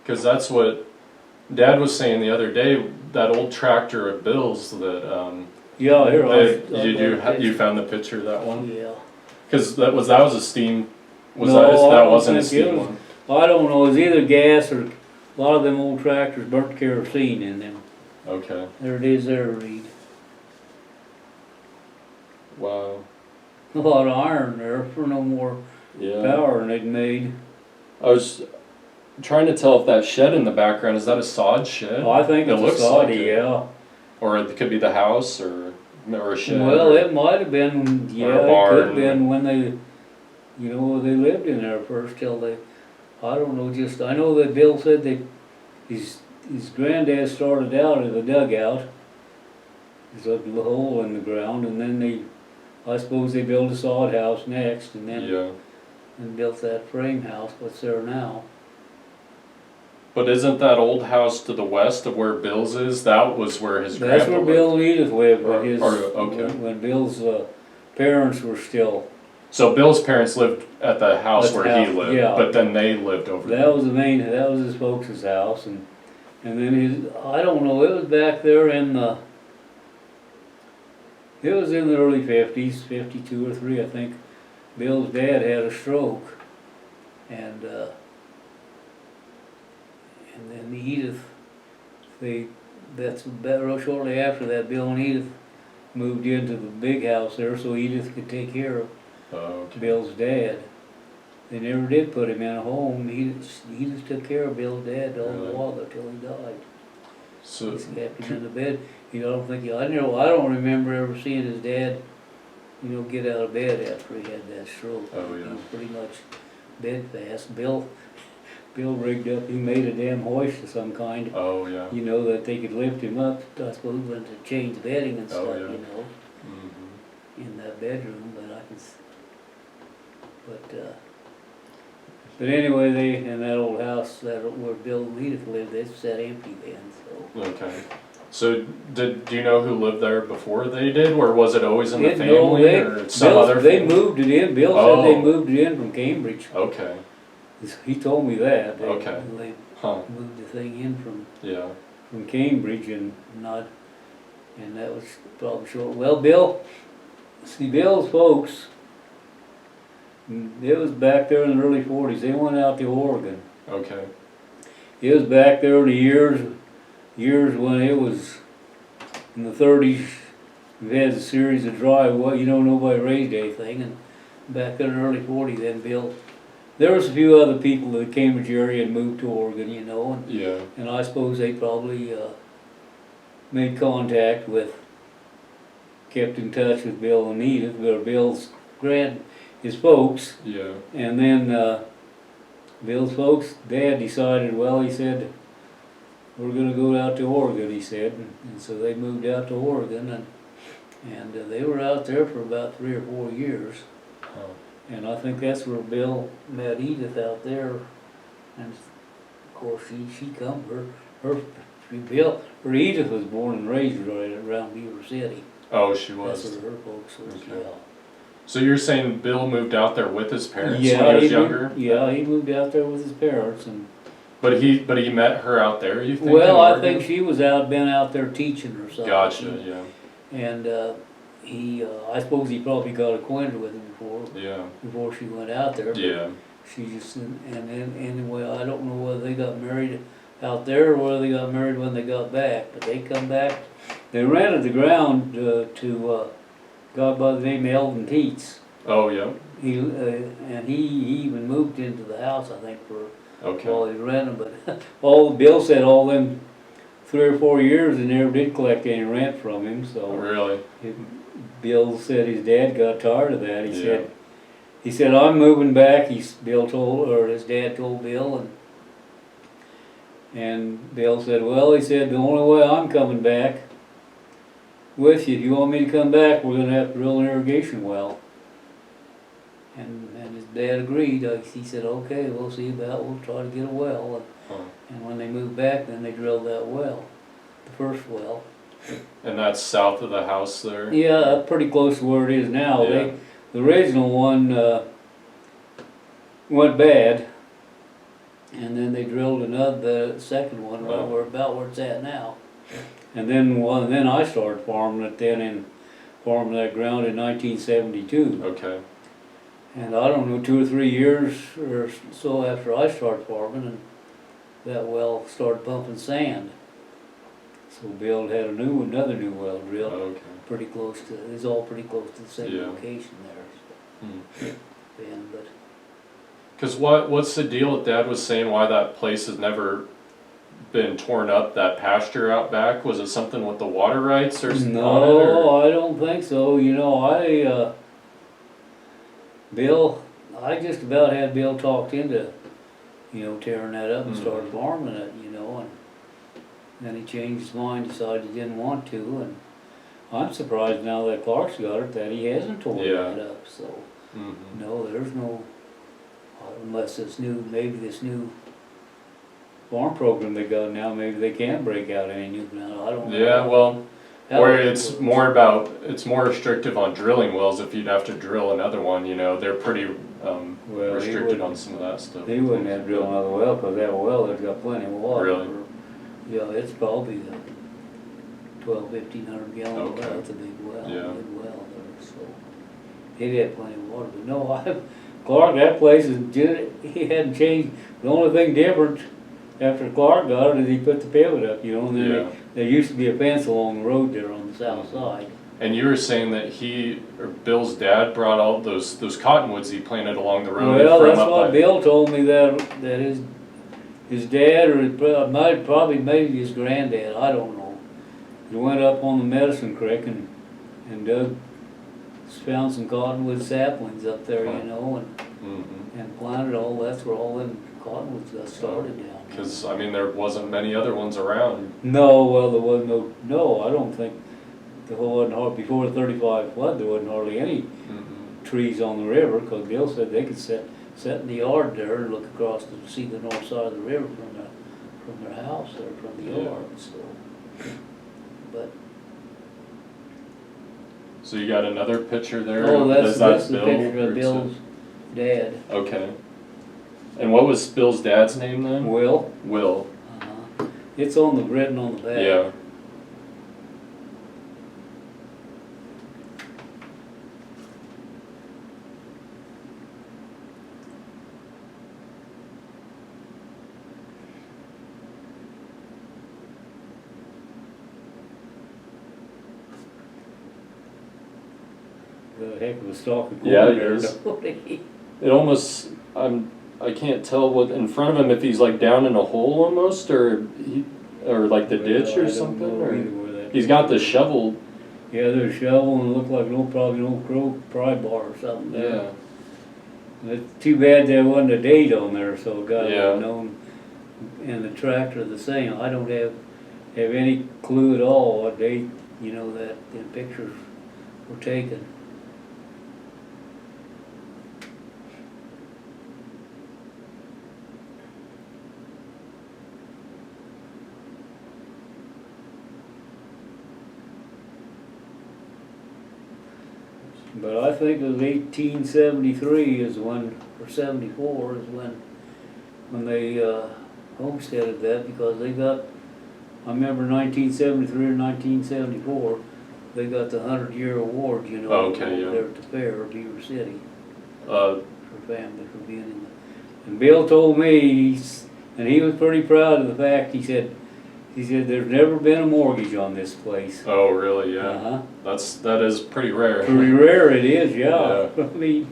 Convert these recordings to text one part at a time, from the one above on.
Because that's what Dad was saying the other day. That old tractor of Bill's that Yeah, here you found the picture of that one. Yeah. Because that was a steam. No, That wasn't a steam one. I don't know. It was either gas or a lot of them old tractors burnt kerosene in them. Okay. There it is, there, Reed. Wow. A lot of iron there for no more power than they'd made. I was trying to tell if that shed in the background, is that a sod shed? Oh, I think It it's looks a sod, like it. yeah. Or it could be the house or a shed. Well, it might have been, yeah, a barn. it could have been when they, they lived in there first till they, I don't know, I know that Bill said his granddad started out as a dugout. There's a little hole in the ground, and then I suppose they built a sod house next, and then and built that frame house, what's there now. But isn't that old house to the west of where Bill's is? That was where his grandpa That's where lived. Bill and Edith lived, Okay. when Bill's parents were still. So Bill's parents lived at the house where he lived, yeah. but then they lived over there. That was his folks' house, and then I don't know, it was back there it was in the early 50s, 52 or 3, I think. Bill's dad had a stroke, and then Edith, that's real shortly after that, Bill and Edith moved into the big house there so Edith could take care of Bill's dad. They never did put him in a home. Edith took care of Bill's dad all the while until he died. So He's kept him in the bed. I don't remember ever seeing his dad, get out of bed after he had that stroke. Oh, yeah. He was pretty much bedfast. Bill rigged up, he made a damn hoist of some kind. Oh, yeah. That they could lift him up, I suppose, when to change bedding and stuff, Mm-hmm. in that bedroom, but anyway, in that old house where Bill and Edith lived, they sat empty then, so. Okay. So do you know who lived there before they did, or was it always in the family, or They moved it in. Bill said they moved it in from Cambridge. Okay. He told me that. They moved the thing in from Cambridge and that was probably short. Well, Bill's folks, it was back there in the early 40s. They went out to Oregon. Okay. It was back there in the years when it was in the 30s. We had a series of nobody raised anything, and back in the early 40s, then Bill. There was a few other people in the Cambridge area and moved to Oregon, and I suppose they probably made contact kept in touch with Bill and Edith, Bill's his folks. Yeah. And then Bill's folks' dad decided, he said, we're going to go out to Oregon, he said. And so they moved out to Oregon, and they were out there for about 3 or 4 years. Oh. And I think that's where Bill met Edith out there. And of course, she come, her Edith was born and raised right around Beaver City. Oh, she was. That's where her folks was, okay. So you're saying Bill moved out there with his parents when he was younger? He moved out there with his parents, But he met her out there, you think? Well, I think she was been out there teaching or something. Gotcha, yeah. And I suppose he probably got acquainted with her before she went out there. Yeah. She just, and then anyway, I don't know whether they got married out there or whether they got married when they got back, but they come back. They rented the ground to a guy by the name of Eldon Teets. Oh, yeah. He even moved into the house, I think, while he was renting, but Bill said all them 3 or 4 years they never did collect any rent from him, so. Really? Bill said his dad got tired of that. He said, I'm moving back, his dad told Bill, and Bill said, well, he said, the only way I'm coming back with you, if you want me to come back, we're going to have to drill an irrigation well. And his dad agreed. He said, okay, we'll try to get a well. And when they moved back, then they drilled that well, the first well. And that's south of the house there? Yeah, pretty close to where it is now. Yeah. The original one went bad, And then they drilled the second one right where it's at now. And then I started farming it then and farming that ground in 1972. Okay. And I don't know, 2 or 3 years or so after I started farming, and that well started pumping sand. So Bill had another new well drilled, Okay. pretty close to, it's all pretty close to the same Yeah. location there. Hmm. And, but Cause what's the deal that Dad was saying why that place has never been torn up, that pasture out back? Was it something with the water rights or something on it, no, or? I don't think so. You know, Bill, I just about had Bill talked into, you know, tearing that up and started farming it, you know, and then he changed his mind, decided he didn't want to, and I'm surprised now that Clark's got it that he hasn't torn that up, so, Mm-hmm. no, there's no, unless maybe this new farm program they got now, maybe they can't break out any new ground, I don't know. Yeah, well, How where it it's works. it's more restrictive on drilling wells. If you'd have to drill another one, you know, they're pretty Well, restricted on some of that stuff. They wouldn't have to drill another well, cause that well has got plenty of water. Really? Yeah, it's probably a 1,200-1,500 gallon Okay. well, it's a big well, Yeah. big well there, so. He'd have plenty of water, but no, Clark, that place he hadn't changed, the only thing different after Clark got it is he put the pivot up, you know, and Yeah. then there used to be a fence along the road there on the south side. And you were saying that Bill's dad brought all those cottonwoods he planted along the road. Well, from that's up what by- Bill told me that his dad or probably maybe his granddad, I don't know. He went up on the Medicine Creek and dug, found some cottonwood saplings up there, you know, Mhm. and planted that's where all them cottonwoods got started down there. Cause I mean, there wasn't many other ones around. No, well, there was no, I don't think, before the 35 flood, there wasn't hardly any Mhm. trees on the river, cause Bill said they could sit in the yard there and look across to see the north side of the river from their house there, from the Yeah. yard, so. But, So you got another picture there? oh, Is that that's the Bill, picture or of is it- Bill's dad, Okay. And what was Bill's dad's name then? Will. Will. It's written on the back. Yeah. The heck of a stalk of corn Yeah, it there, is. don't he? It almost, I can't tell what in front of him, if he's like down in a hole almost, or like the ditch Well, I or don't something, know or either where that he's got the is. shovel. Yeah, there's a shovel and it looked like probably an old pry bar or something there. Yeah. It's too bad there wasn't a date on there, so a guy would Yeah. have known. And the tractor the same. I don't have any clue at all what date, you know, that the pictures were taken. But I think it was 1873 is when, or 74 is when they homesteaded that, because they got, I remember 1973 or 1974, they got the 100-year award, you know, Okay, yeah. there at the fair, Beaver City, Uh, for family for being in the. And Bill told me, and he was pretty proud of the fact, he said there's never been a mortgage on this place. oh, really? Yeah. Uh-huh. That is pretty rare. Pretty rare it is, yeah. Yeah. I mean,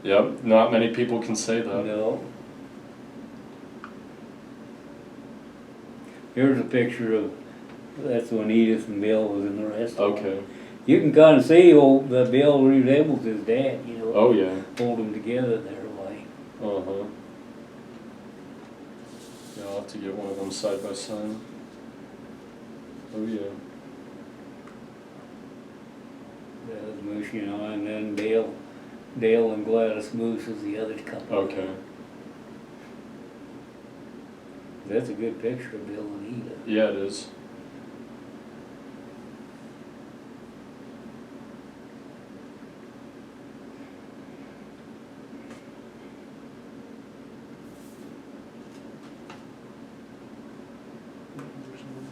Yep. Not many people can say that. no. Here's a picture of, that's when Edith and Bill was in the restaurant. Okay. You can kind of see that Bill resembles his dad, you know. Oh yeah. Hold them together their way. Uh-huh. Yeah, I'll have to get one of them side by side. Oh yeah. That was Moose, you know, and then Dale and Gladys Moose was the other couple. Okay. That's a good picture of Bill and Edith. Yeah, it is.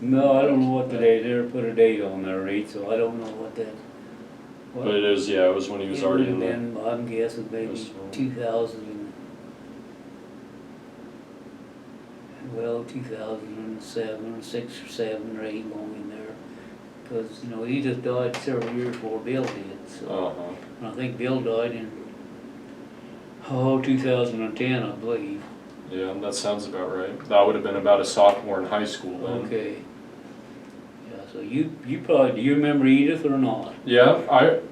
No, I don't know what the date, they never put a date on there, Reed, so I don't know what that. what- But it is, yeah, it was when he was it already would've in the, been, I'm guessing maybe festival. 2000, well, 2007, 6 or 7 or 8 going in there. Because, you know, Edith died several years before Bill did, so. uh-huh, And I think Bill died in, 2010, I believe. yeah, that sounds about right. That would have been about a sophomore in high school then. Okay. Yeah, so you probably, do you remember Edith or not? Yeah,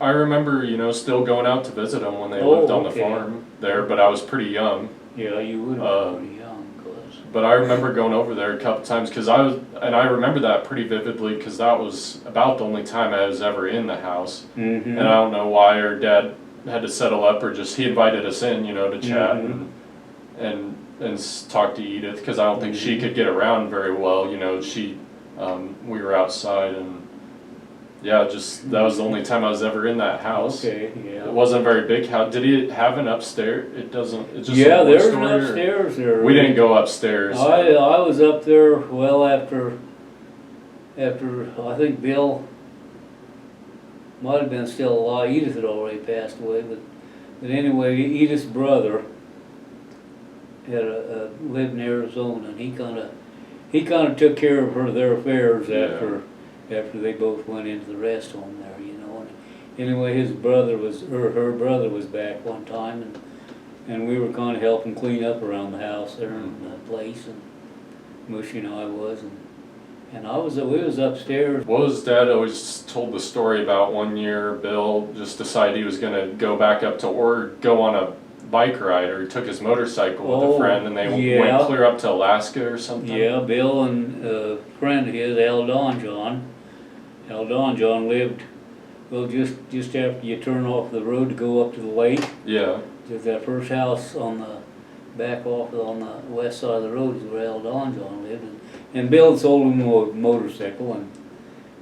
I remember, you know, still going out to visit them when they Oh, lived on the okay. farm there, but I was pretty young. Yeah, you would have been pretty young, 'cause. But I remember going over there a couple times because I remember that pretty vividly because that was about the only time I was ever in the house. Mm-hmm. And I don't know why her dad had to settle up or just he invited us in, you know, to chat and talk to Edith because I don't think she could get around very well. You know, we were outside and yeah, just that was the only time I was ever in that house. Okay, yeah. It wasn't a very big house. Did he have an upstairs? It doesn't. It's just Yeah, a there's an one-story, or- upstairs there. We didn't go upstairs. I was up there well after I think Bill might have been still alive. Edith had already passed away, but anyway, Edith's brother had lived in Arizona, and he kind of took care of their affairs after they both went into the rest home there, you know. And anyway, her brother was back one time, and we were kind of helping clean up around the house there in the place, and Mushy and I was, and we was upstairs. What was Dad always told the story about one year Bill just decided he was going to go back up to or go on a bike ride, or he took his motorcycle with a friend and they went clear up to Alaska or something? Yeah, Bill and a friend of his, Al Don John lived, well, just after you turn off the road to go up to the lake. Yeah. Just that first house on the back off on the west side of the road is where Al Don John lived. And Bill sold him a motorcycle,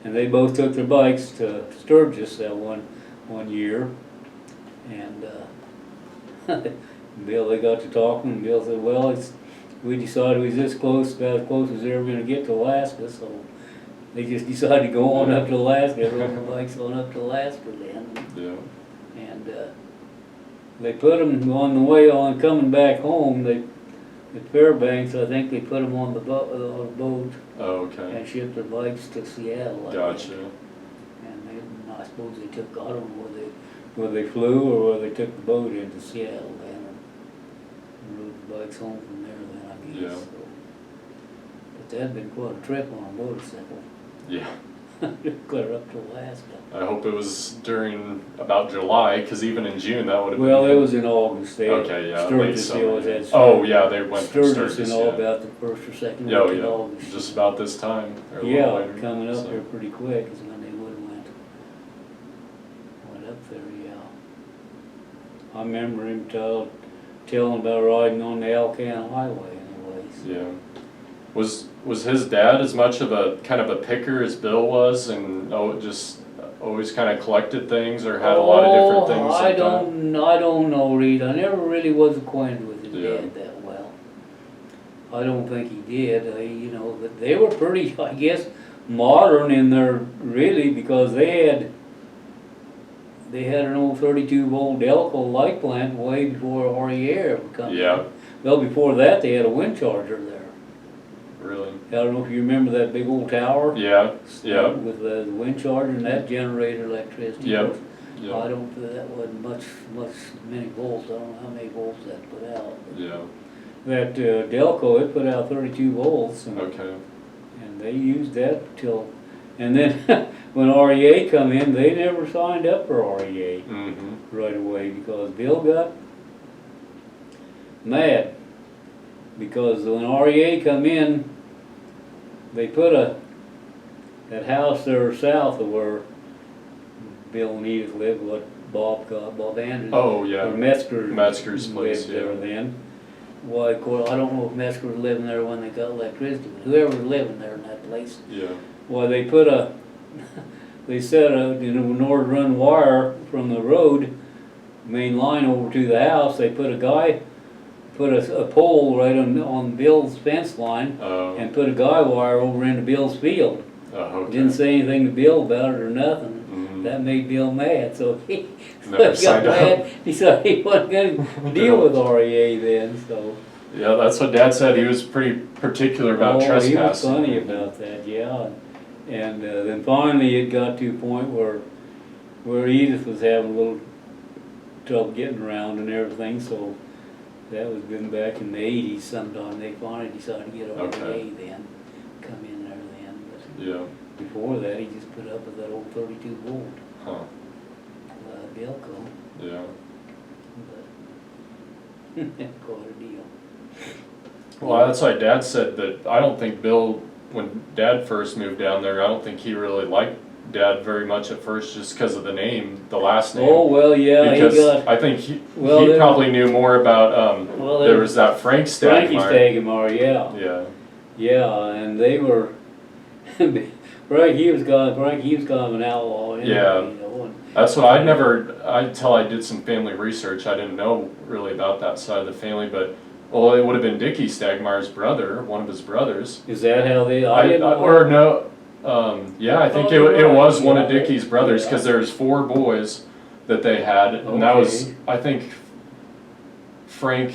and they both took their bikes to Sturgis that one year. And Bill, they got to talking, and Bill said, well, we decided we was this close, about as close as they were going to get to Alaska, so they just decided to go on up to Alaska. They rode the bikes on up to Alaska then. Yeah. And they put them on the way on coming back home. At Fairbanks, I think they put them on the boat Oh, okay. and shipped their bikes to Seattle. I think. Gotcha. And I suppose they took, I don't know whether they flew or whether they took the boat into Seattle then and rode the bikes home from there then, I guess. Yeah. So. But that'd been quite a trip on a motorcycle. Yeah. Clear up to Alaska. I hope it was during about July, because even in June that would have Well, been. it was in August. Okay, yeah. Sturgis, late they always summer. had Oh, yeah, they went from Sturgis Sturgis. and all Yeah. about the first or second week Oh, in yeah. August. Just about this time. Or a little Yeah, later, coming up so. there pretty quick is when they would have went up there, yeah. I remember him telling about riding on the Alcan Highway anyways. Yeah. Was his dad as much of a kind of a picker as Bill was, and just always kind of collected things, or had a lot of different things? I don't know, Reed. I never really was acquainted with his Yeah. dad that well. I don't think he did. You know, but they were pretty, I guess, modern in their really, because they had an old 32-volt Delco light plant way before REA ever come. Yeah. Well, before that, they had a wind charger there. Really? I don't know if you remember that big old tower. Yeah. Yeah. With the wind charger, and that generated electricity. Yep. I Yeah. that wasn't many volts. I don't know how many volts that put out. Yeah. That Delco, it put out 32 volts, and Okay. they used that and then when REA come in, they never signed up for REA Mm-hmm. right away, because Bill got mad. Because when REA come in, they put that house there south of where Bill and Edith lived, what Bob Andrews. Oh, yeah. Or Metzger's place, lived there yeah. then. Why, of course, I don't know if Metzger was living there when they got electricity, but whoever was living there in that place. Yeah. Why, they set in order to run wire from the road, main line over to the house, they put a guy put a pole right on Bill's fence line Oh, and put a guy wire over into Bill's field. okay. Didn't say anything to Bill about it or nothing. Mhm. That made Bill mad, so he Never got signed up. mad. He said he wasn't gonna deal with REA then, so. Yeah, that's what Dad said. He was pretty particular about trespassing. He was funny about that, yeah. And then finally it got to a point where Edith was having a little trouble getting around and everything, so that was been back in the 80s sometime. They finally decided to get REA then, come in there then. But Yeah. before that, he just put up with that old 32 volt Huh. Delco. Yeah. But quite a deal. Well, that's why Dad said that I don't think Bill, when Dad first moved down there, I don't think he really liked Dad very much at first just because of the name, the last name. Oh, well, yeah, because he got I think he Well, probably knew more about, there was that Frank Frankie Stagmeyer. Stagmeyer, yeah. Yeah. Yeah, and they were, Frank, he was kind of an outlaw anyway, Yeah. you know. And, That's what until I did some family research, I didn't know really about that side of the family, but, well, it would have been Dickie Stagmeyer's brother, one of his brothers. is that how they, I didn't know. Yeah, I think Oh, it was right, one yeah, of Dickie's brothers, yeah. because there's 4 boys that they had, and that was, Okay. I think, Frank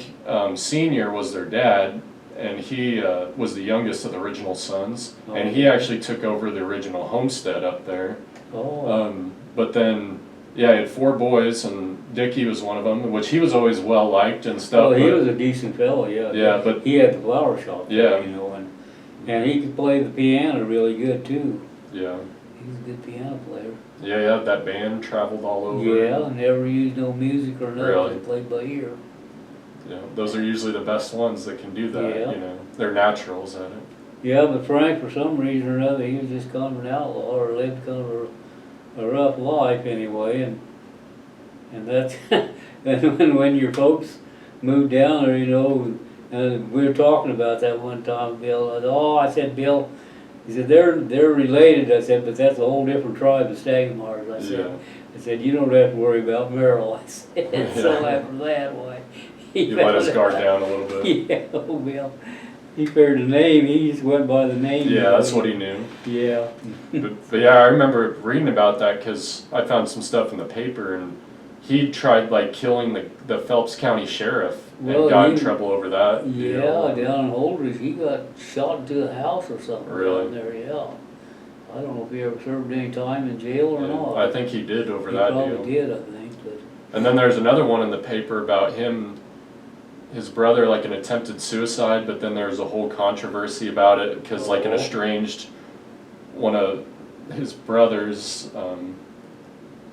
Senior was their dad, and he was the youngest of the original sons, and he actually took over the original homestead up there. Oh, But then, yeah, he had 4 boys, and Dickie was one of them, which he was always well liked and stuff. well, he but- was a decent fellow, yeah. Yeah, but- he had the flower shop there, Yeah. you know, and he could play the piano really good too. Yeah, He was a good piano player. yeah, that band traveled all over. Yeah, never used no music or nothing. Really? He played by ear. Yeah, those are usually the best ones that can do that, Yeah. you know. They're naturals at it. Yeah, but Frank, for some reason or another, he was just kind of an outlaw, or lived kind of a rough life anyway, and that's, and when your folks moved down there, you know, we were talking about that one time, Bill. I said, Bill, he said, they're related, I said, but that's a whole different tribe of Stagmeyers, I said. Yeah. I said, you don't have to worry about Merrill, I said, so Yeah. after that, why? You let his guard down a little bit. Yeah, oh, Bill. He figured the name, he just went by the name. Yeah, that's what he knew. Yeah. But yeah, I remember reading about that because I found some stuff in the paper, and he tried like killing the Phelps County sheriff Well, and got in he- trouble over that. you Yeah, know. down in Holdridge, he got shot into a house or something Really? down there, yeah. I don't know if he ever served any time in jail or Yeah, not. I think he did over He that probably deal. did, I think, but, And then there's another one in the paper about him, his brother, like an attempted suicide, but then there's a whole controversy about it because like an Oh. estranged, one of his brothers,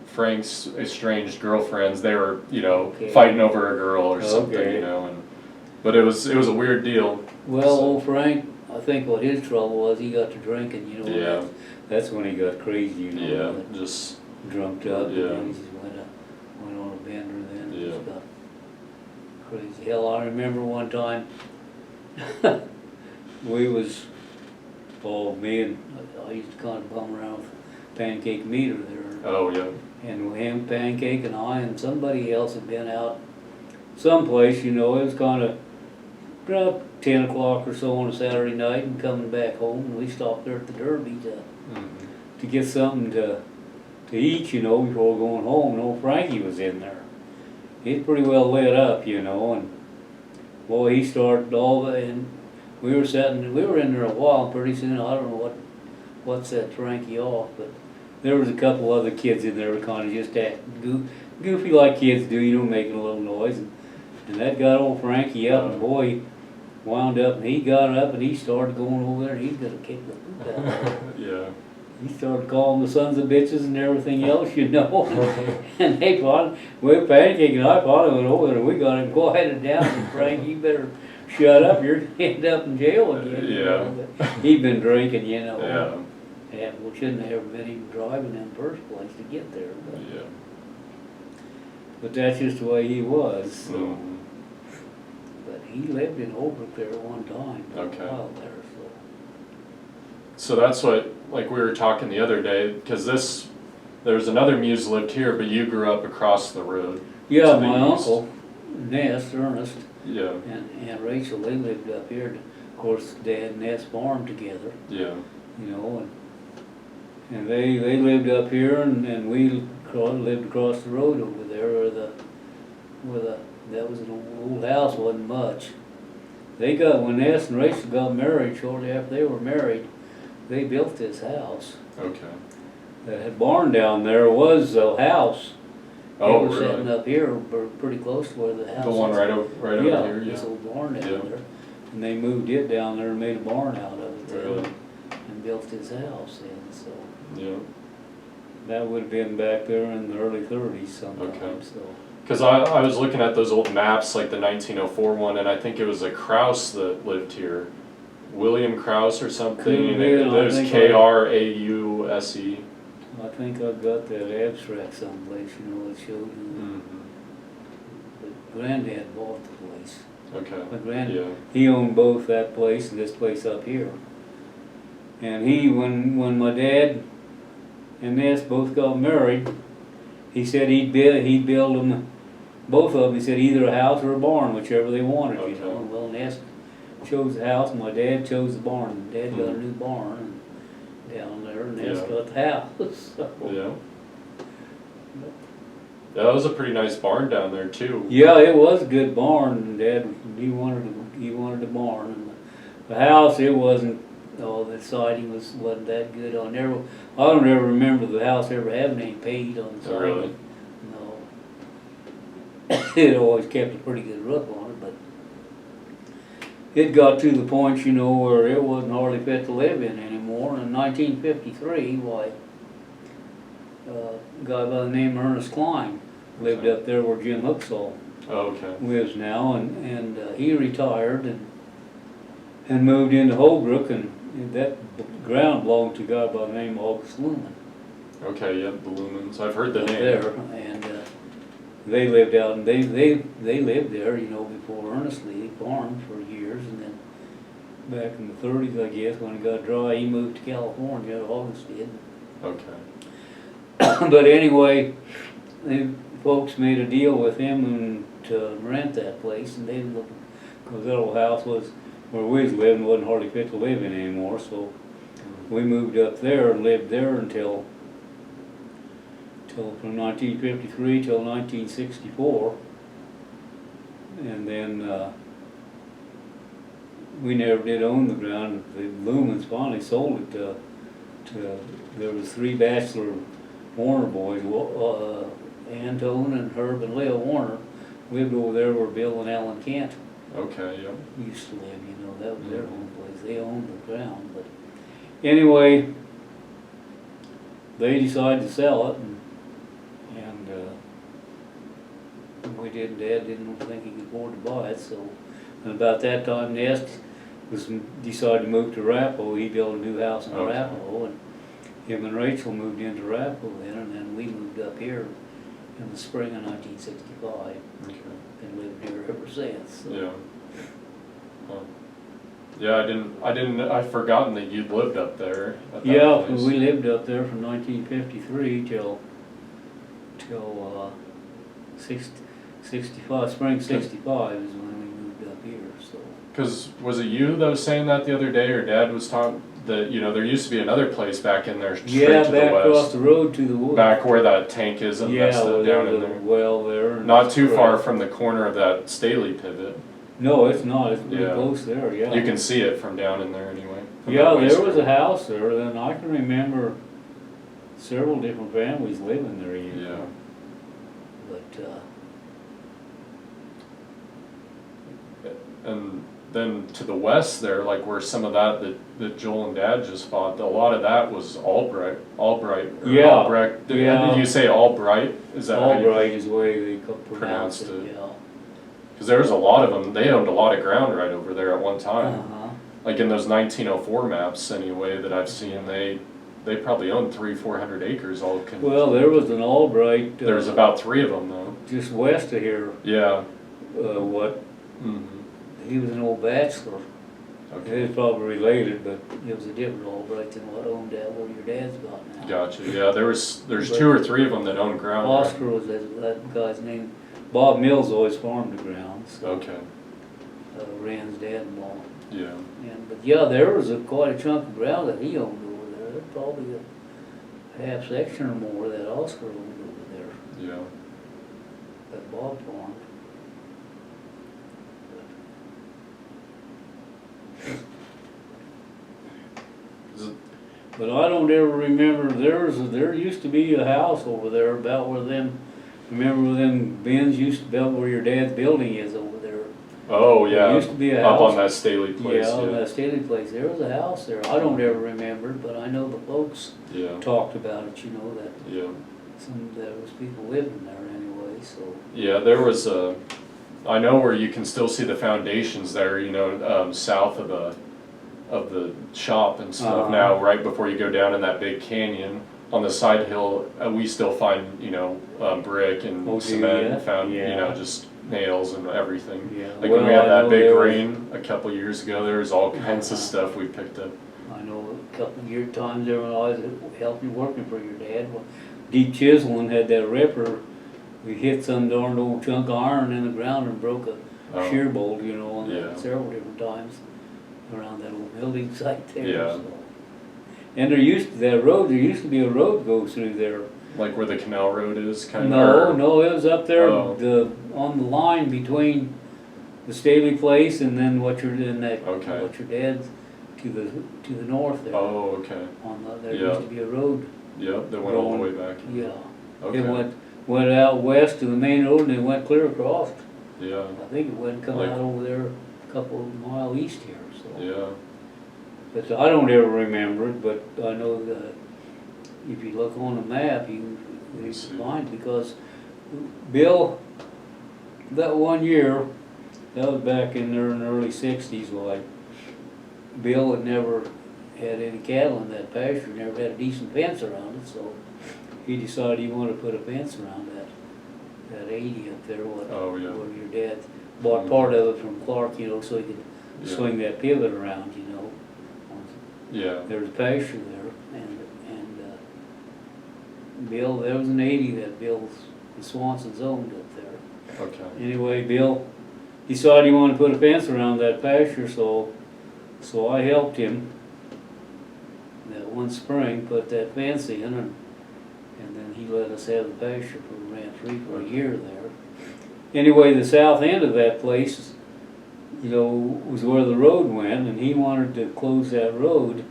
Frank's estranged girlfriends, they were, you know, Okay. fighting over a girl or something, Okay. you know, but it was a weird deal. well, So- old Frank, I think what his trouble was, he got to drinking, you know. and Yeah. That's when he got crazy, you know. Yeah, got just, drunked up, and Yeah. then he just went on a bender then, and Yeah. just got crazy. Hell, I remember one time, we was, me and, I used to kind of bum around with Pancake Meter there. oh yeah, And him, Pancake, and I, and somebody else had been out someplace, you know, it was kind of about 10 o'clock or so on a Saturday night and coming back home, and we stopped there at the Derby to get something to eat, you know, before going home. And old Frankie was in there. He's pretty well lit up, you know, and boy, he started all the, and we were in there a while, and pretty soon, I don't know what set Frankie off, but there was a couple other kids in there kind of just acting goofy like kids do, you know, making a little noise, and that got old Frankie up, and boy, he wound up, and he got up, and he started going over there, and he's gonna kick the poop out of him. yeah, He started calling the sons of bitches and everything else, you know. And they finally, well, Pancake and I finally went over there and we got him quieted down. And Frank, you better shut up, you're gonna end up in jail again. you know. But he'd been drinking, you know. yeah, And we shouldn't have ever been even driving in the first place to get there. yeah. But that's just the way he was. So. Mhm. But he lived in Holbrook there one time, for Okay. a while there, So that's what, like we were talking the other day, because there's another Muse lived here, but you grew up across the road. Yeah, to the my east. uncle, Ernest, Yeah. and Aunt Rachel, they lived up here. Of course, Dad and Ness farmed together, Yeah. you know, and they lived up here, and we lived across the road over there, that was an old house, wasn't much. When Ness and Rachel got married, shortly after they were married, they built this house. Okay. That barn down there was a house. Oh, They were really? sitting up here, pretty close to where the house is. The one right over here. This Yeah. old barn down Yeah. there. And they moved it down there and made a barn out of it there, Really? and built his house in, so. Yeah. That would have been back there in the early 30s sometime, Okay. so. Because I was looking at those old maps, like the 1904 one, and I think it was a Krause that lived here. William Krause or something. Could have And been, it I was think Krause. I think I've got that abstract someplace, you know, that showed you. Mm-hmm. But Granddad bought the place. Okay. My Yeah. he owned both that place and this place up here. And when my dad and Ness both got married, he said he'd build them, both of them. He said either a house or a barn, whichever they wanted, you Okay. know. Well, Ness chose the house, and my dad chose the barn. Dad got a new barn down there, and Ness Yeah. got the house. So. Yeah. Yeah, that was a pretty nice barn down there too. Yeah, it was a good barn, and Dad, he wanted a barn, and the house, it wasn't, the siding wasn't that good on there. I don't ever remember the house ever having any paint on the Oh, siding. really? No. It always kept a pretty good roof on it, but it got to the point, you know, where it wasn't hardly fit to live in anymore. And in 1953, a guy by the name of Ernest Klein lived up there where Jim Hooksall Oh, okay. lives now, and he retired and moved into Holbrook, and that ground belonged to a guy by the name of August Lumen. Okay, yeah, the Lumens. I've heard the Up name. there, and they lived out, and they lived there, you know, before Ernest Lee farmed for years, and then back in the 30s, I guess, when it got dry, he moved to California. August did. Okay. But anyway, the folks made a deal with him and to rent that place, and they looked, because that old house was where we was living, wasn't hardly fit to live in anymore, so we moved up there and lived there until from 1953 till 1964, and then we never did own the ground. The Lumens finally sold it to there was 3 bachelor Warner boys, Antone and Herb and Leo Warner, lived over there where Bill and Alan Kent Okay, yeah. used to live, you know, that was their home place. They owned the ground, but anyway, they decided to sell it, and we didn't. Dad didn't think he could afford to buy it, so. And about that time, Nest decided to move to Arapahoe. He built a new house in Okay. Arapahoe, and him and Rachel moved into Arapahoe then, and then we moved up here in the spring of 1965 Okay. and lived here ever since. So. Yeah. Huh. Yeah, I'd forgotten that you'd lived up there at that Yeah, place. we lived up there from 1953 till 65, spring 65 is when we moved up here, so. Because was it you that was saying that the other day, or Dad was talking that, you know, there used to be another place back in there straight Yeah, to the back across west, the road to the woods. back where that tank is and Yeah, stuff well, down there's in a there. well there. and Not it's too far great. from the corner of that Staley pivot. No, it's not, it's pretty Yeah. close there, yeah. You can see it from down in there anyway. from Yeah, that there west was a road. house there, and I can remember several different families living there, you know. Yeah. But, And then to the west there, like where some of that Joel and Dad just bought, a lot of that was Albright, or Yeah, Albrecht. yeah. Did you say Albright? Is that how you Albright is the way they pronounce pronounced it, it? yeah. Because there was a lot of them. They owned a lot of ground right over there at one time. Uh-huh. Like in those 1904 maps anyway that I've seen, they probably owned 300-400 acres all. Well, there was an Albright. There's about 3 of them though. Just west of here, Yeah. Mm-hmm. He was an old bachelor. Okay. He was probably related, but it was a different Albright than what owned that where your dad's got now. Gotcha. Yeah, there's 2 or 3 of them that own ground. Oscar was that guy's name. Bob Mills always farmed the ground. So. Okay. Rand's dad-in-law. Yeah. And, but yeah, there was quite a chunk of ground that he owned over there. There's probably a half section or more that Oscar owned over there, Yeah. that Bob farmed. Is it, But I don't ever remember, there used to be a house over there about where them, remember where them bins used to build, where your dad's building is over there? oh yeah. There used to be a up house. on that Staley place. Yeah, Yeah. that Staley place, there was a house there. I don't ever remember it, but I know the folks Yeah. talked about it, you know, that Yeah. there was people living there anyway, so. Yeah. There was a. I know where you can still see the foundations there. You know, south of the shop and stuff. Uh-huh. Now, right before you go down in that big canyon on the side hill, we still find brick and Oh, do cement. ya? And found Yeah. just nails and everything. Yeah. Like Well, when we had I that know big there was- rain a couple years ago, there was all kinds of Uh-huh. stuff we picked up. I know a couple of year times there when I was helping working for your dad, well, deep chiseling had that ripper. We hit some darned old chunk of iron in the ground and broke a Oh. shear bolt, you know, on Yeah. that several different times around that old building site there. Yeah. So. And there used to be a road goes through there. Like where the canal road is, kind of. No, it was up there, Oh. on the line between the Staley place and then what your Okay. dad's to the north there. Oh, okay. There Yeah. used to be a road. Yep, that went all the way back. Yeah. Okay. It went out west to the main road and it went clear across. Yeah, I think it went come Like- out over there a couple of mile east here. So. yeah, But I don't ever remember it, but I know that if you look on the map, you Let's see. find because Bill, that one year, that was back in there in the early '60s. Like Bill had never had any cattle in that pasture, never had a decent fence around it, so he decided he wanted to put a fence around that 80 up there. Oh, yeah. Where your dad bought part of it from Clark, you know, so he could Yeah. swing that pivot around, you know. yeah, There's pasture there, and Bill, there was an 80 that the Swansons owned up there. okay, Anyway, Bill decided he wanted to put a fence around that pasture, so I helped him that one spring, put that fence in, and then he let us have the pasture for rent-free for a year there. Anyway, the south end of that place, you know, was where the road went, and he wanted to close that road.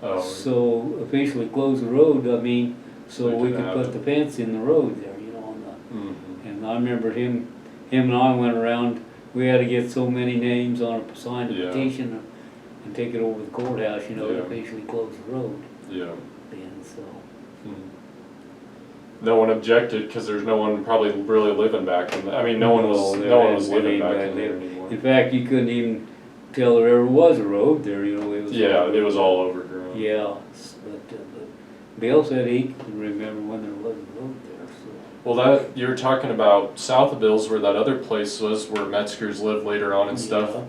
oh, So officially close the road, I mean, so They we could could have put it. the fence in the road there, you know, mhm, and I remember him and I went around, we had to get so many names on a signed Yeah. petition and take it over to the courthouse, you know, to Yeah. officially close the road yeah. then, so. Mhm. No one objected, cause there's no one probably really living back in, I mean, no one was living back in there anymore. In fact, you couldn't even tell there ever was a road there, you know, it was. Yeah, it was all overgrown. Yeah, but Bill said he could remember when there was a road there, so. Well, that, you were talking about south of Bill's where that other place was where Metzgers lived later on and stuff. Yeah.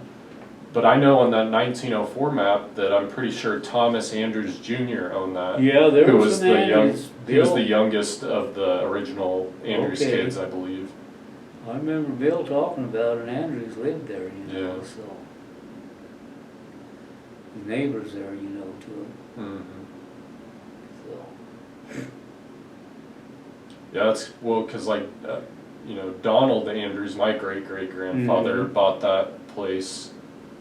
But I know on that 1904 map that I'm pretty sure Thomas Andrews Jr. owned that. Yeah, there Who was was some the Andrews. He was Bill- the youngest of the original Andrews Okay. kids, I believe. I remember Bill talking about it, and Andrews lived there, you know, Yeah. so. The neighbors there, you know, to him, Mm-hmm. so. Yeah, that's, well, cause like, Donald Andrews, my great-great-grandfather Mhm. bought that place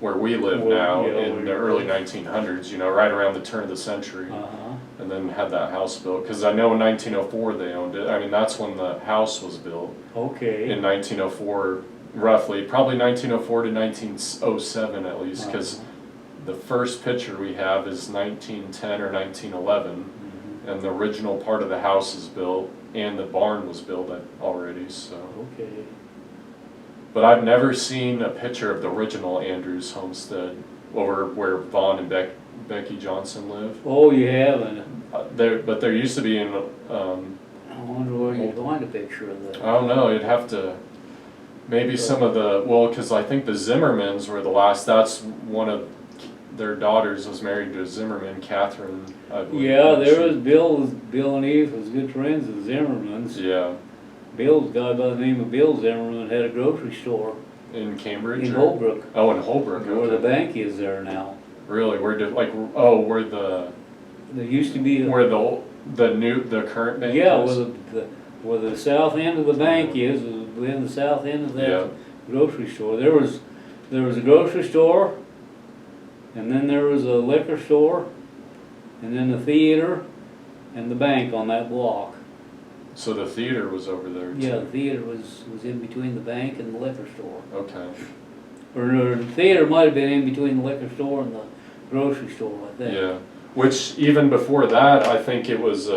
where we live Well, now yeah, in where the you early live. 1900s, right around the turn of the century. Uh-huh, And then had that house built, cause I know in 1904 they owned it, I mean, that's when the house was built, okay. in 1904, roughly, probably 1904 to 1907 at least, cause Uh-huh. the first picture we have is 1910 or 1911, Mhm. and the original part of the house is built, and the barn was built already, so. Okay, But I've never seen a picture of the original Andrews homestead, over where Vaughn and Becky Johnson live. oh, you haven't, But there used to be in, I wonder where you'd find a picture of that. I don't know, you'd have to, maybe some of the, well, cause I think the Zimmermans were the last, that's one of their daughters was married to a Zimmerman, Catherine, I believe. Yeah, there was Bill and Edith was good friends of the Zimmermans. Yeah, Bill's guy by the name of Bill Zimmerman had a grocery store in Cambridge? In or- Holbrook, Oh, in Holbrook. where the Okay. bank is there now. Really? Where did where There used to be, the current bank yeah, is? where the south end of the bank is in the south end of that Yeah. grocery store. There was a grocery store, and then there was a liquor store, and then the theater, and the bank on that block. So the theater was over there too? Yeah, the theater was in between the bank and the liquor store. Okay. Or the theater might have been in between the liquor store and the grocery store, I think. Yeah. Which even before that, I think it was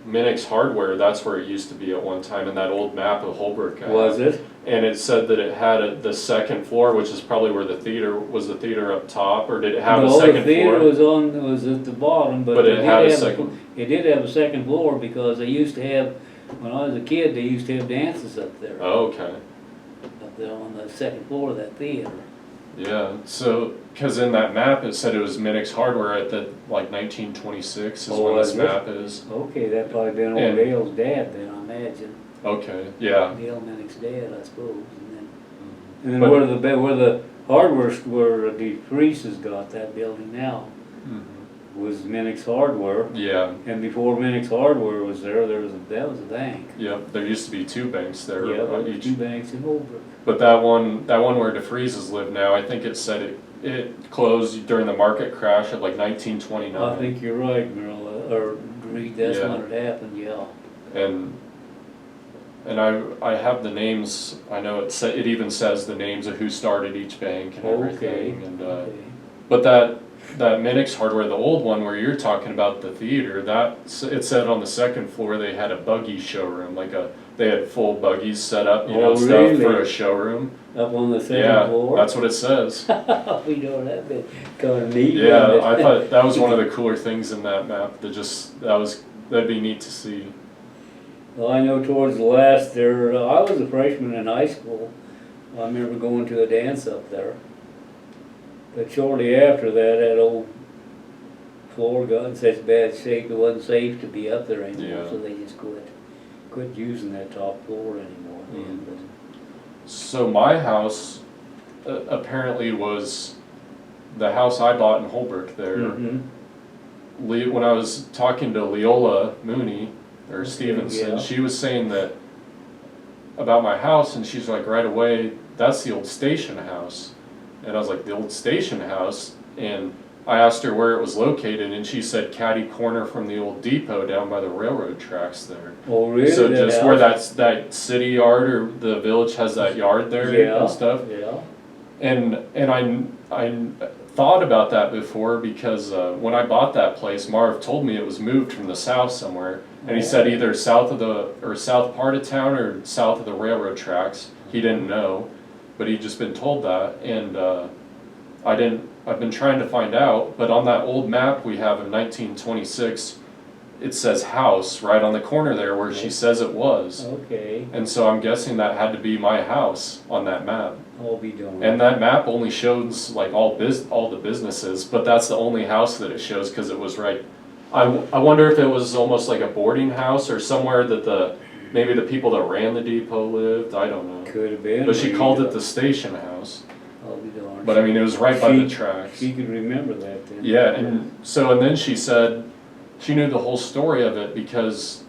Minix Hardware. That's where it used to be at one time in that old map of Holbrook. Was it? And it said that it had the second floor, which is probably where the theater up top, or did it have a second No, the theater floor? was at the bottom, but But it had a have second. It did have a second floor because they used to have, when I was a kid, they used to have dances up there. Oh, okay. Up there on the second floor of that theater. Yeah. So, because in that map it said it was Minix Hardware at the 1926 is Oh, when this was it? map is. Okay, that probably been old And- Dale's dad then, I imagine. Okay. Yeah. Dale Minnick's dad, I suppose. Mm-hmm. And then But- where the hardware, where the Creases got that building now, was Minnick's Hardware. Yeah. And before Minnick's Hardware was there, that was a bank. Yep. There used to be two banks there. Yeah, there were each. two banks in Holbrook. But that one where DeFreeze's live now, I think it said it closed during the market crash at like 1929. I think you're right, Merle, or Reed, that's Yeah. when it happened, yeah. And I have the names. I know it even says the names of who started each bank and Okay, everything. And okay. but that Minix Hardware, the old one where you're talking about the theater, it said on the second floor they had a buggy showroom, they had full buggies set up, stuff really? for a showroom. Up on the second Yeah, floor? that's what it says. We know that bit kinda neat, Yeah, wasn't it? I thought that was one of the cooler things in that map. That'd be neat to see. Well, I know towards the last there, I was a freshman in high school. I remember going to a dance up there. But shortly after that old floor got in such bad shape, it wasn't safe to be up there anymore, Yeah. so they just quit using that top floor anymore. Mm. So my house apparently was the house I bought in Holbrook there. Mhm. When I was talking to Leola Mooney, or Stevenson, yeah. she was saying that about my house, and she's like, right away, that's the old station house. And I was like, the old station house? And I asked her where it was located, and she said catty corner from the old depot down by the railroad tracks there. Oh, really? So That just where house? that city yard or the village has that yard there Yeah, and stuff. yeah. And I thought about that before because when I bought that place, Marv told me it was moved from the south somewhere, and he said either south part of town or south of the railroad tracks. He didn't know, but he'd just been told that, and I've been trying to find out, but on that old map we have in 1926, it says house right on the corner there where she says it was. Okay, And so I'm guessing that had to be my house on that map. I'll be darned. And that map only shows like all the businesses, but that's the only house that it shows because it was right. I wonder if it was almost like a boarding house or somewhere that maybe the people that ran the depot lived. I don't know. Could have been. But she Reed. called it the station house. I'll be darned. But I mean, it was right by the tracks. She could remember that then. Yeah, and then she said she knew the whole story of it because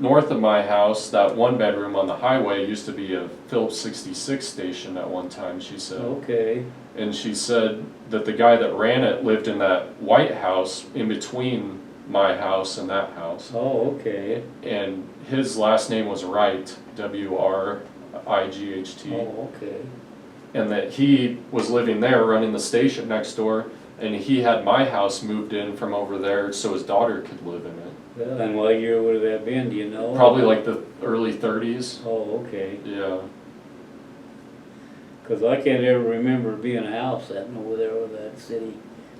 north of my house, that one bedroom on the highway used to be a Phillips 66 station at one time, she said. Okay. And she said that the guy that ran it lived in that white house in between my house and that house. Oh, okay. And his last name was Wright, Wright. Oh, okay. And that he was living there running the station next door, and he had my house moved in from over there so his daughter could live in it. Well, and what year would that been, do you know? Probably like the early 30s. Oh, okay. Yeah. Cause I can't ever remember being a house sitting over there with that city,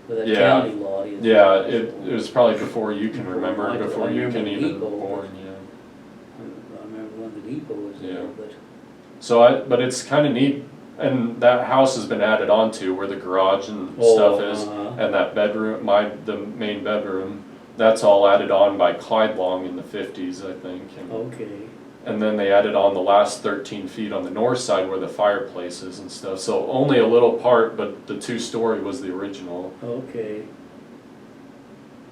with that Yeah. county lot is. Yeah, it was probably before you can remember, I before you remember can the even depot, born, yeah. I remember when the depot was there, Yeah. but. So but it's kind of neat, and that house has been added onto where the garage and stuff is, and that bedroom, the main bedroom, that's all added on by Clyde Long in the 50s, I think. Okay. and then they added on the last 13 feet on the north side where the fireplace is and stuff. So only a little part, but the 2-story was the original. Okay.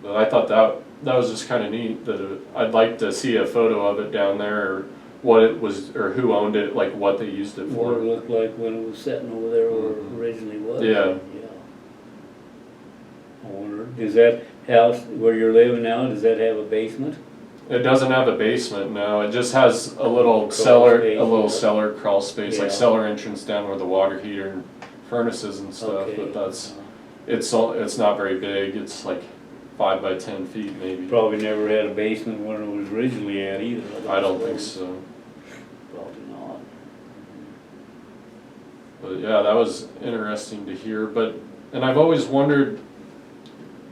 But I thought that was just kind of neat. I'd like to see a photo of it down there, or what it was, or who owned it, like what they used it What for. it looked like when it was sitting over there where it originally was. Yeah. Yeah. I wonder, does that house where you're living now, does that have a basement? It doesn't have a basement, no. It just has a little Crawl cellar, space, a little yeah. cellar crawl space, like Yeah. cellar entrance down where the water heater and furnaces and stuff. Okay. But it's not very big. It's like 5 by 10 feet maybe. Probably never had a basement when it was originally at either. I don't think so. Probably not. But yeah, that was interesting to hear. And I've always wondered,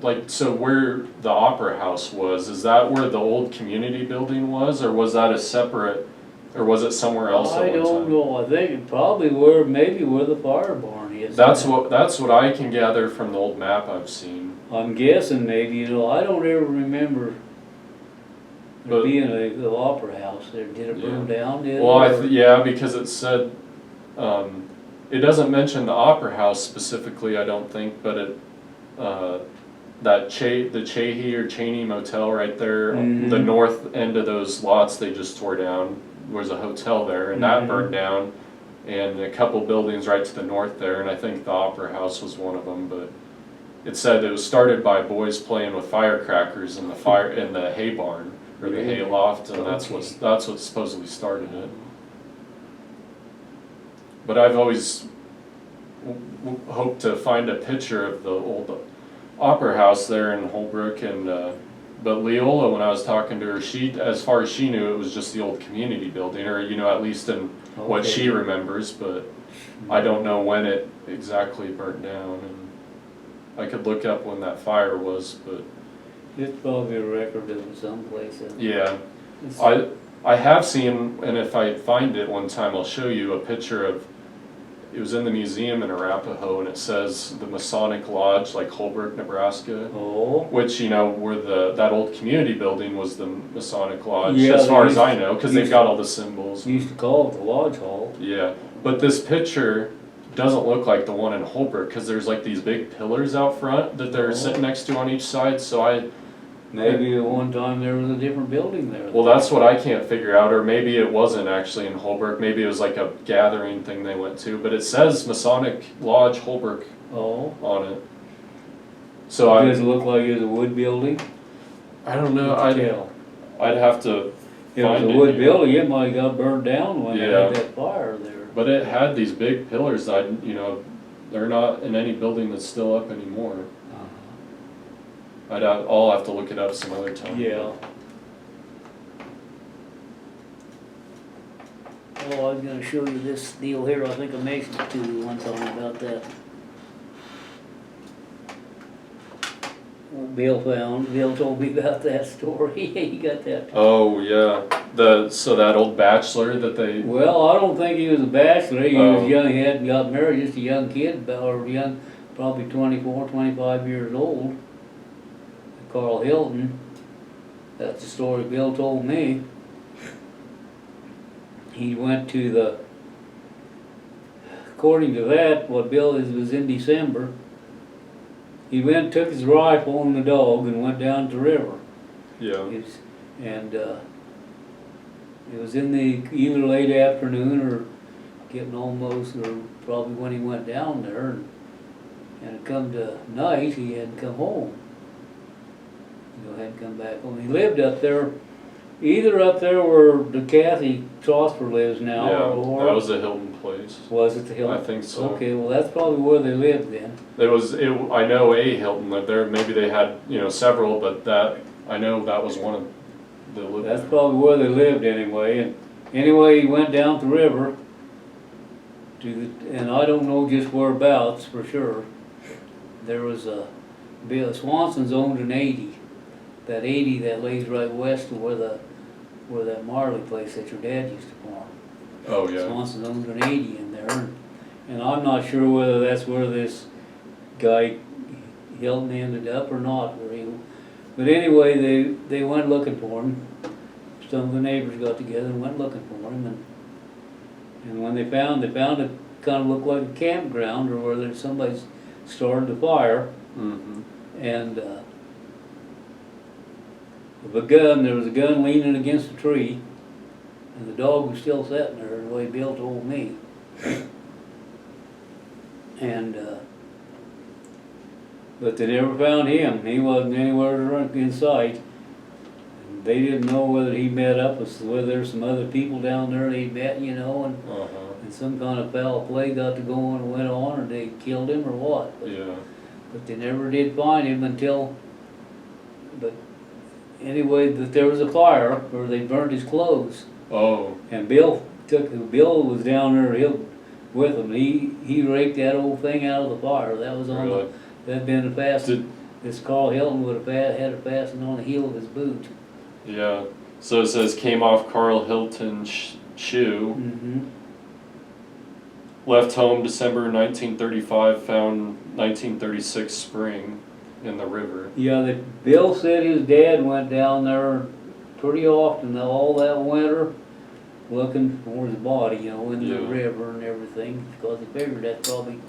like, so where the Opera House was, is that where the old community building was, or was that a separate, or was it somewhere else at one I time? don't know, I think it probably maybe where the fire barn is. That's what I can gather from the old map I've seen. I'm guessing maybe, I don't ever remember there But- being the Opera House there. Did it burn down? Did it, Well, or- yeah, because it said, it doesn't mention the Opera House specifically, I don't think, but it, the Chahy or Cheney Motel right there, Mhm. the north end of those lots they just tore down, was a hotel there, and that Mhm. burned down, and a couple buildings right to the north there, and I think the Opera House was one of them, but it said it was started by boys playing with firecrackers in the hay barn, or the hay loft, and that's what supposedly started it. But I've always hoped to find a picture of the old Opera House there in Holbrook, and but Leola, when I was talking to her, as far as she knew, it was just the old community building, or at least in what Okay. she remembers. But I don't know when it exactly burnt down, and I could look up when that fire was. But It's probably a record of it someplace. yeah, It's- I have seen, and if I find it one time, I'll show you a picture of. It was in the museum in Arapahoe, and it says the Masonic Lodge, like Holbrook, Nebraska. Oh, Which, where that old community building was the Masonic Lodge, Yeah, as far they as I know, because they've used got all the symbols. used to call it the Lodge Hall. Yeah, but this picture doesn't look like the one in Holbrook, because there's like these big pillars out front that they're Oh. sitting next to on each side, Maybe at one time there was a different building there. well, that's what I can't figure out, or maybe it wasn't actually in Holbrook, maybe it was like a gathering thing they went to, but it says Masonic Lodge Holbrook Oh, on it. So does it look like it was a wood building? I don't know, Can't tell. I'd have to If it was find a it wood here. building, it might have got burned down when they Yeah. had that fire there. But it had these big pillars that, they're not in any building that's still up anymore. I'll have to look it up some other time. Yeah. Oh, I was gonna show you this deal here, I think I mentioned it to you one time about that. Bill told me about that story, he got that. Oh, yeah, so that old bachelor that they, Well, I don't think he was a bachelor, he Oh. was young, he hadn't got married, just a young kid, or young, probably 24, 25 years old. Carl Hilton, that's the story Bill told me. He went to according to that, what Bill was in December, he took his rifle and the dog and went down to the river. yeah, It was in the either late afternoon or getting almost, or probably when he went down there, and it come to night, he hadn't come home. Hadn't come back home. He lived up there, either up there where the Kathy Trosper lives now, yeah, or that was a Hilton place. was it the Hilton? I think so. Okay, well that's probably where they lived then. I know a Hilton lived there, maybe they had, several, but I know that was one of the lived That's there. probably where they lived anyway. And anyway, he went down the river and I don't know just whereabouts for sure. There was Bill Swanson's owned an 80. That 80 that lays right west of where that Marley place that your dad used to farm. Oh, yeah. Swanson owned an 80 in there, and I'm not sure whether that's where this guy Hilton ended up or not. But anyway, they went looking for him, some of the neighbors got together and went looking for him, and when they found it, kind of looked like a campground or where somebody's started the fire, and there was a gun leaning against a tree, and the dog was still sitting there the way Bill told me. And but they never found him. He wasn't anywhere in sight. And they didn't know whether he met up with, whether there's some other people down there they met, you know, and some kind of foul play got to go on and went on, or they killed him or what. But they never did find him until, but anyway, that there was a fire where they burned his clothes. Oh. And Bill was down there with him. He raked that old thing out of the fire. That was on the, that'd been the fasten. This Carl Hilton would have had it fastened on the heel of his boot. Yeah. So it says came off Carl Hilton's shoe. Left home December 1935. Found 1936 spring in the river. Yeah. Bill said his dad went down there pretty often all that winter, looking for his body, you know, in the river and everything, because he figured that's probably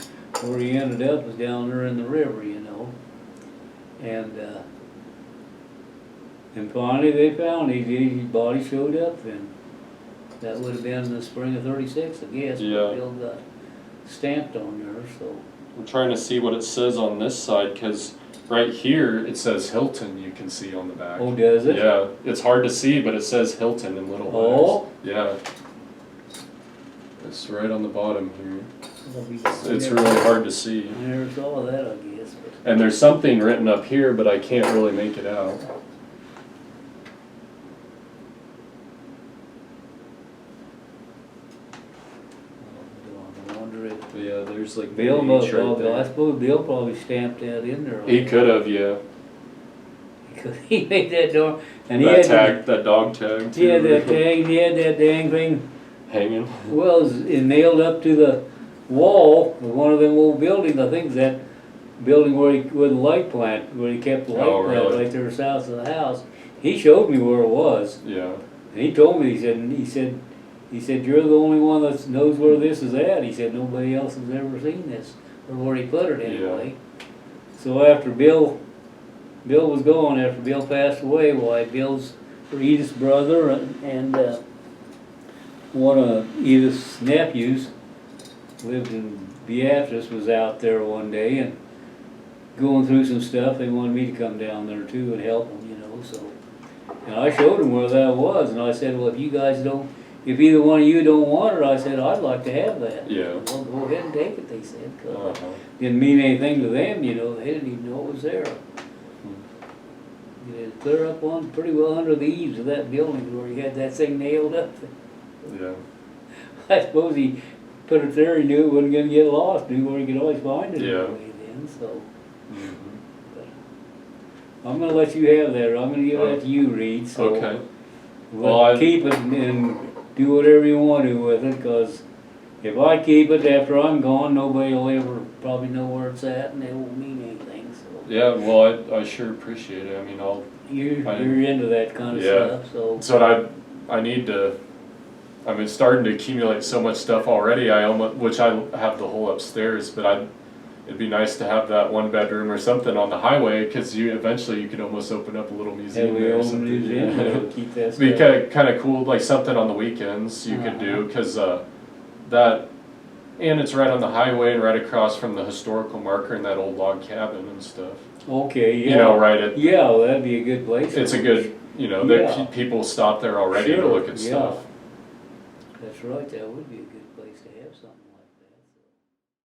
where he ended up, was down there in the river, you know. And finally they found his body showed up, and that would have been in the spring of '36, I guess. Yeah. Bill got stamped on there, so. I'm trying to see what it says on this side, because right here it says Hilton, you can see on the back. Oh, does it? Yeah, it's hard to see, but it says Hilton in little letters. Yeah. It's right on the bottom here. It's really hard to see. I never saw that, I guess. But. And there's something written up here, but I can't really make it out. Yeah, there's like Bill must right I suppose Bill probably stamped that in there. He could have, yeah. Because he made that door, and that tag, that dog tag. Too. He had that tag. He had that dang thing hanging. Well, it nailed up to the wall of one of them old buildings. I think that building where the light plant, where he kept the light plant right there south of the house. He showed me where it was. Yeah. And he told me. He said, you're the only one that knows where this is at. He said, nobody else has ever seen this, or where he put it anyway. Yeah. So after Bill was gone, after Bill passed away, Edith's brother and one of Edith's nephews lived in Beatrice, was out there one day and going through some stuff. They wanted me to come down there too and help them, you know, so. And I showed them where that was, and I said, well, if either one of you don't want it, I said, I'd like to have that. Yeah. Well, go ahead and take it, they said. Cause didn't mean anything to them, you know. They didn't even know it was there. You had clear up on pretty well under the eaves of that building where he had that thing nailed up. Yeah. I suppose he put it there, he knew it wasn't going to get lost, knew where he could always find it anyway then, so. But I'm going to let you have that, or I'm going to give that to you, Reed. So okay. Well, keep it and do whatever you want to with it, because if I keep it after I'm gone, nobody will ever probably know where it's at, and it won't mean anything. So. Yeah, well, I sure appreciate it. I mean, you're into that kind of stuff, so. So I need to. I've been starting to accumulate so much stuff already. Which I have the whole upstairs, but it'd be nice to have that one bedroom or something on the highway, because eventually you could almost open up a little museum there or something. Museum, keep that stuff. It'd be kind of cool, like something on the weekends you could do, because and it's right on the highway and right across from the historical marker and that old log cabin and stuff. Okay, yeah. You know, right at. Yeah, well, that'd be a good place. It's a good, you know, people stop there already to look at stuff. That's right, that would be a good place to have something.